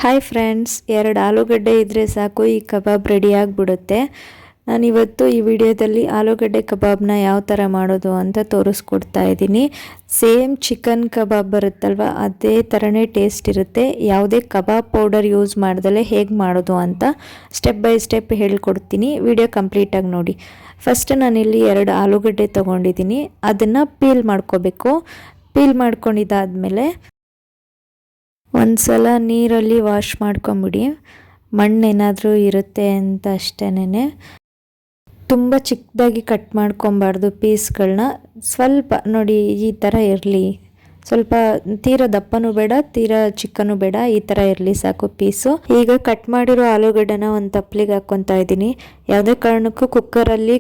Hi friends, 2 ಆಲೂಗಡ್ಡೆ ಇದ್ದರೆ ಸಾಕು, ಈ ಕಬಾಬ್ ರೆಡಿ ಆಗಿಬಿಡುತ್ತೆ. ನಾನಿವತ್ತು ಈ ವಿಡಿಯೋದಲ್ಲಿ ಆಲೂಗಡ್ಡೆ ಕಬಾಬ್ನ ಯಾವ ಥರ ಮಾಡೋದು ಅಂತ ತೋರಿಸ್ಕೊಡ್ತಾ ಇದ್ದೀನಿ. ಸೇಮ್ ಚಿಕನ್ ಕಬಾಬ್ ಬರುತ್ತಲ್ವ, ಅದೇ ಥರನೇ ಟೇಸ್ಟ್ ಇರುತ್ತೆ. ಯಾವುದೇ ಕಬಾಬ್ ಪೌಡರ್ ಯೂಸ್ ಮಾಡ್ದಲೇ ಹೇಗೆ ಮಾಡೋದು ಅಂತ ಸ್ಟೆಪ್ ಬೈ ಸ್ಟೆಪ್ ಹೇಳ್ಕೊಡ್ತೀನಿ. ವಿಡಿಯೋ ಕಂಪ್ಲೀಟಾಗಿ ನೋಡಿ. ಫಸ್ಟ್ ನಾನಿಲ್ಲಿ 2 ಆಲೂಗಡ್ಡೆ ತೊಗೊಂಡಿದ್ದೀನಿ. ಅದನ್ನು ಪೀಲ್ ಮಾಡ್ಕೋಬೇಕು. ಪೀಲ್ ಮಾಡ್ಕೊಂಡಿದ್ದಾದಮೇಲೆ ಒಂದು ಸಲ ನೀರಲ್ಲಿ ವಾಶ್ ಮಾಡ್ಕೊಂಬಿಡಿ. ಮಣ್ಣೇನಾದರೂ ಇರುತ್ತೆ ಅಂತ ಅಷ್ಟೇನೆ. ತುಂಬ ಚಿಕ್ಕದಾಗಿ ಕಟ್ ಮಾಡ್ಕೊಬಾರ್ದು ಪೀಸ್ಗಳನ್ನ. ಸ್ವಲ್ಪ ನೋಡಿ, ಈ ಥರ ಇರಲಿ. ಸ್ವಲ್ಪ ತೀರಾ ದಪ್ಪನೂ ಬೇಡ, ತೀರಾ ಚಿಕ್ಕನೂ ಬೇಡ, ಈ ಥರ ಇರಲಿ ಸಾಕು ಪೀಸು. ಈಗ ಕಟ್ ಮಾಡಿರೋ ಆಲೂಗಡ್ಡೆನ ಒಂದು ತಪ್ಪಲಿಗೆ ಹಾಕ್ಕೊತಾ ಇದ್ದೀನಿ. ಯಾವುದೇ ಕಾರಣಕ್ಕೂ ಕುಕ್ಕರಲ್ಲಿ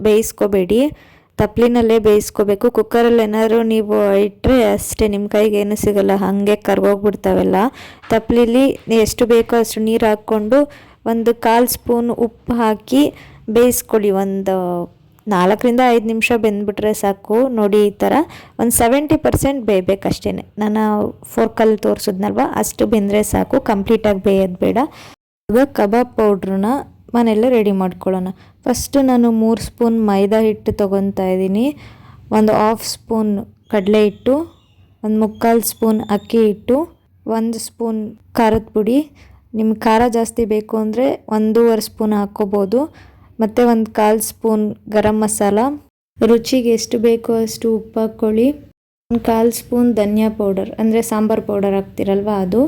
ಬೇಯಿಸ್ಕೋಬೇಡಿ, ತಪ್ಪಲಿನಲ್ಲೇ ಬೇಯಿಸ್ಕೋಬೇಕು. ಕುಕ್ಕರಲ್ಲಿ ಏನಾದರೂ ನೀವು ಇಟ್ಟರೆ ಅಷ್ಟೇ, ನಿಮ್ಮ ಕೈಗೆ ಏನು ಸಿಗೋಲ್ಲ, ಹಾಗೆ ಕರ್ಗೋಗ್ಬಿಡ್ತಾವೆಲ್ಲ. ತಪ್ಪಲಿಲಿ ಎಷ್ಟು ಬೇಕೋ ಅಷ್ಟು ನೀರು ಹಾಕ್ಕೊಂಡು 1/4 ಸ್ಪೂನ್ ಉಪ್ಪು ಹಾಕಿ ಬೇಯಿಸ್ಕೊಳ್ಳಿ. ಒಂದು 4-5 ನಿಮಿಷ ಬೆಂದ್ಬಿಟ್ರೆ ಸಾಕು. ನೋಡಿ, ಈ ಥರ ಒಂದು 70% ಬೇಯಬೇಕಷ್ಟೇ. ನಾನು ಫೋರ್ಕಲ್ಲಿ ತೋರಿಸಿದ್ನಲ್ವ, ಅಷ್ಟು ಬೆಂದರೆ ಸಾಕು, ಕಂಪ್ಲೀಟಾಗಿ ಬೇಯೋದು ಬೇಡ. ಈಗ ಕಬಾಬ್ ಪೌಡ್ರನ್ನ ಮನೆಯಲ್ಲೇ ರೆಡಿ ಮಾಡ್ಕೊಳ್ಳೋಣ. ಫಸ್ಟು ನಾನು 3 ಸ್ಪೂನ್ ಮೈದಾ ಹಿಟ್ಟು ತೊಗೊತಾ ಇದ್ದೀನಿ. 1/2 ಸ್ಪೂನ್ ಕಡಲೆ ಹಿಟ್ಟು, 1/4 ಸ್ಪೂನ್ ಅಕ್ಕಿ ಹಿಟ್ಟು, 1 ಸ್ಪೂನ್ ಖಾರದ ಪುಡಿ. ನಿಮ್ಗೆ ಖಾರ ಜಾಸ್ತಿ ಬೇಕು ಅಂದರೆ 1.5 ಸ್ಪೂನ್ ಹಾಕ್ಕೋಬೋದು. ಮತ್ತು 1/4 ಸ್ಪೂನ್ ಗರಂ ಮಸಾಲ. ರುಚಿಗೆ ಎಷ್ಟು ಬೇಕೋ ಅಷ್ಟು ಉಪ್ಪು ಹಾಕ್ಕೊಳ್ಳಿ. 1/4 ಸ್ಪೂನ್ ಧನಿಯಾ ಪೌಡರ್, ಅಂದರೆ ಸಾಂಬಾರು ಪೌಡರ್ ಹಾಕ್ತಿರಲ್ವ ಅದು.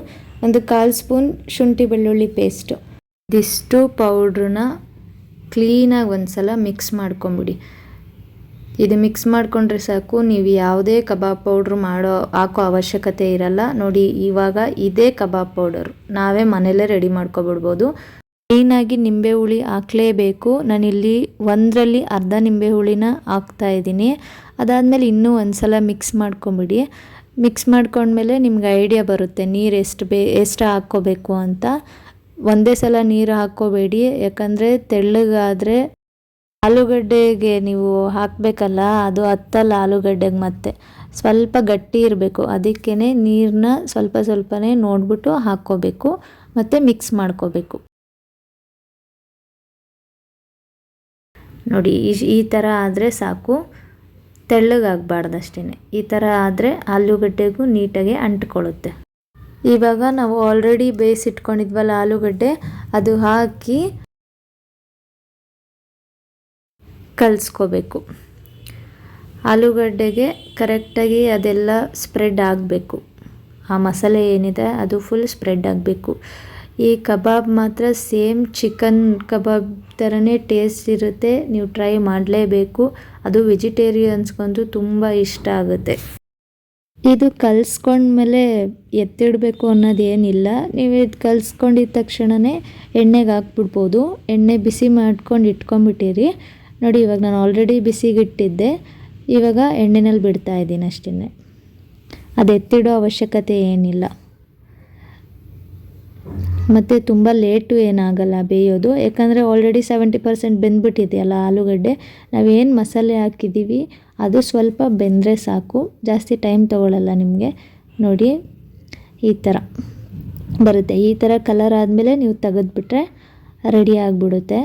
1/4 ಸ್ಪೂನ್ ಶುಂಠಿ ಬೆಳ್ಳುಳ್ಳಿ ಪೇಸ್ಟು. ಇದಿಷ್ಟು ಪೌಡ್ರನ್ನ ಕ್ಲೀನಾಗಿ ಒಂದು ಸಲ ಮಿಕ್ಸ್ ಮಾಡ್ಕೊಂಬಿಡಿ. ಇದು ಮಿಕ್ಸ್ ಮಾಡಿಕೊಂಡ್ರೆ ಸಾಕು, ನೀವು ಯಾವುದೇ ಕಬಾಬ್ ಪೌಡ್ರು ಹಾಕೋ ಅವಶ್ಯಕತೆ ಇರಲ್ಲ. ನೋಡಿ, ಇವಾಗ ಇದೇ ಕಬಾಬ್ ಪೌಡರು ನಾವೇ ಮನೆಯಲ್ಲೇ ರೆಡಿ ಮಾಡ್ಕೊಬಿಡ್ಬೋದು. ಕ್ಲೀನಾಗಿ ನಿಂಬೆ ಹುಳಿ ಹಾಕಲೇಬೇಕು. ನಾನಿಲ್ಲಿ 1ರಲ್ಲಿ ಅರ್ಧ ನಿಂಬೆ ಹುಳಿನ ಹಾಕ್ತಾಯಿದ್ದೀನಿ. ಅದಾದಮೇಲೆ ಇನ್ನೂ ಒಂದು ಸಲ ಮಿಕ್ಸ್ ಮಾಡ್ಕೊಂಬಿಡಿ. ಮಿಕ್ಸ್ ಮಾಡ್ಕೊಂಡ್ಮೇಲೆ ನಿಮ್ಗೆ ಐಡಿಯಾ ಬರುತ್ತೆ ನೀರು ಎಷ್ಟು ಹಾಕ್ಕೋಬೇಕು ಅಂತ. ಒಂದೇ ಸಲ ನೀರು ಹಾಕ್ಕೋಬೇಡಿ, ಯಾಕಂದರೆ ತೆಳ್ಳಗಾದರೆ ಆಲೂಗಡ್ಡೆಗೆ ನೀವು ಹಾಕಬೇಕಲ್ಲ, ಅದು ಹತ್ತಲ್ಲ ಆಲೂಗಡ್ಡೆಗೆ. ಮತ್ತೆ ಸ್ವಲ್ಪ ಗಟ್ಟಿ ಇರಬೇಕು. ಅದಕ್ಕೇ ನೀರನ್ನ ಸ್ವಲ್ಪನೇ ನೋಡಿಬಿಟ್ಟು ಹಾಕ್ಕೋಬೇಕು ಮತ್ತು ಮಿಕ್ಸ್ ಮಾಡ್ಕೋಬೇಕು. ನೋಡಿ, ಈ ಥರ ಆದರೆ ಸಾಕು, ತೆಳ್ಳಗಾಗಬಾರ್ದು ಅಷ್ಟೇ. ಈ ಥರ ಆದರೆ ಆಲೂಗಡ್ಡೆಗೂ ನೀಟಾಗಿ ಅಂಟ್ಕೊಳ್ಳುತ್ತೆ. ಇವಾಗ ನಾವು ಆಲ್ರೆಡಿ ಬೇಯಿಸಿಟ್ಕೊಂಡಿದ್ವಲ್ಲ ಆಲೂಗಡ್ಡೆ, ಅದು ಹಾಕಿ ಕಲಿಸ್ಕೋಬೇಕು. ಆಲೂಗಡ್ಡೆಗೆ ಕರೆಕ್ಟಾಗಿ ಅದೆಲ್ಲ ಸ್ಪ್ರೆಡ್ ಆಗಬೇಕು. ಆ ಮಸಾಲೆ ಏನಿದೆ ಅದು ಫುಲ್ ಸ್ಪ್ರೆಡ್ ಆಗಬೇಕು. ಈ ಕಬಾಬ್ ಮಾತ್ರ ಸೇಮ್ ಚಿಕನ್ ಕಬಾಬ್ ಥರನೇ ಟೇಸ್ಟ್ ಇರುತ್ತೆ. ನೀವು ಟ್ರೈ ಮಾಡಲೇಬೇಕು. ಅದು ವೆಜಿಟೇರಿಯನ್ಸ್ಗಂತೂ ತುಂಬ ಇಷ್ಟ ಆಗುತ್ತೆ. ಇದು ಕಲಿಸ್ಕೊಂಡ್ಮೇಲೆ ಎತ್ತಿಡಬೇಕು ಅನ್ನೋದೇನಿಲ್ಲ. ನೀವು ಇದು ಕಲಿಸ್ಕೊಂಡಿದ್ದ ತಕ್ಷಣವೇ ಎಣ್ಣೆಗೆ ಹಾಕ್ಬಿಡ್ಬೋದು. ಎಣ್ಣೆ ಬಿಸಿ ಮಾಡ್ಕೊಂಡು ಇಟ್ಕೊಂಬಿಟ್ಟಿರಿ. ನೋಡಿ, ಇವಾಗ ನಾನು ಆಲ್ರೆಡಿ ಬಿಸಿಗಿಟ್ಟಿದ್ದೆ. ಇವಾಗ ಎಣ್ಣೆನಲ್ಲಿ ಬಿಡ್ತಾ ಇದ್ದೀನಿ ಅಷ್ಟೇ. ಅದು ಎತ್ತಿಡೋ ಅವಶ್ಯಕತೆ ಏನಿಲ್ಲ. ಮತ್ತು ತುಂಬ ಲೇಟು ಏನಾಗಲ್ಲ ಬೇಯೋದು, ಯಾಕಂದರೆ ಆಲ್ರೆಡಿ 70% ಬೆಂದ್ಬಿಟ್ಟಿದೆಯಲ್ಲ ಆಲೂಗಡ್ಡೆ. ನಾವೇನು ಮಸಾಲೆ ಹಾಕಿದ್ದೀವಿ ಅದು ಸ್ವಲ್ಪ ಬೆಂದರೆ ಸಾಕು, ಜಾಸ್ತಿ ಟೈಮ್ ತೊಗೊಳ್ಳಲ್ಲ ನಿಮಗೆ. ನೋಡಿ, ಈ ಥರ ಬರುತ್ತೆ. ಈ ಥರ ಕಲರ್ ಆದಮೇಲೆ ನೀವು ತೆಗೆದುಬಿಟ್ರೆ ರೆಡಿ ಆಗಿಬಿಡುತ್ತೆ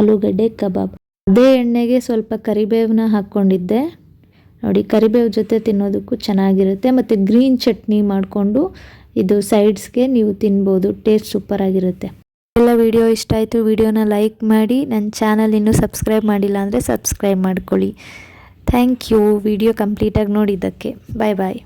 ಆಲೂಗಡ್ಡೆ ಕಬಾಬ್. ಅದೇ ಎಣ್ಣೆಗೆ ಸ್ವಲ್ಪ ಕರಿಬೇವನ್ನ ಹಾಕ್ಕೊಂಡಿದ್ದೆ. ನೋಡಿ, ಕರಿಬೇವು ಜೊತೆ ತಿನ್ನೋದಕ್ಕೂ ಚೆನ್ನಾಗಿರುತ್ತೆ. ಮತ್ತು ಗ್ರೀನ್ ಚಟ್ನಿ ಮಾಡಿಕೊಂಡು ಇದು ಸೈಡ್ಸ್ಗೆ ನೀವು ತಿನ್ಬೋದು. ಟೇಸ್ಟ್ ಸೂಪರಾಗಿರುತ್ತೆ. ಎಲ್ಲ ವಿಡಿಯೋ ಇಷ್ಟ ಆಯಿತು, ವಿಡಿಯೋನ ಲೈಕ್ ಮಾಡಿ. ನನ್ನ ಚಾನಲ್ ಇನ್ನೂ ಸಬ್ಸ್ಕ್ರೈಬ್ ಮಾಡಿಲ್ಲ ಅಂದರೆ ಸಬ್ಸ್ಕ್ರೈಬ್ ಮಾಡ್ಕೊಳ್ಳಿ. ಥ್ಯಾಂಕ್ ಯು ವಿಡಿಯೋ ಕಂಪ್ಲೀಟಾಗಿ ನೋಡಿದ್ದಕ್ಕೆ. ಬಾಯ್ ಬಾಯ್.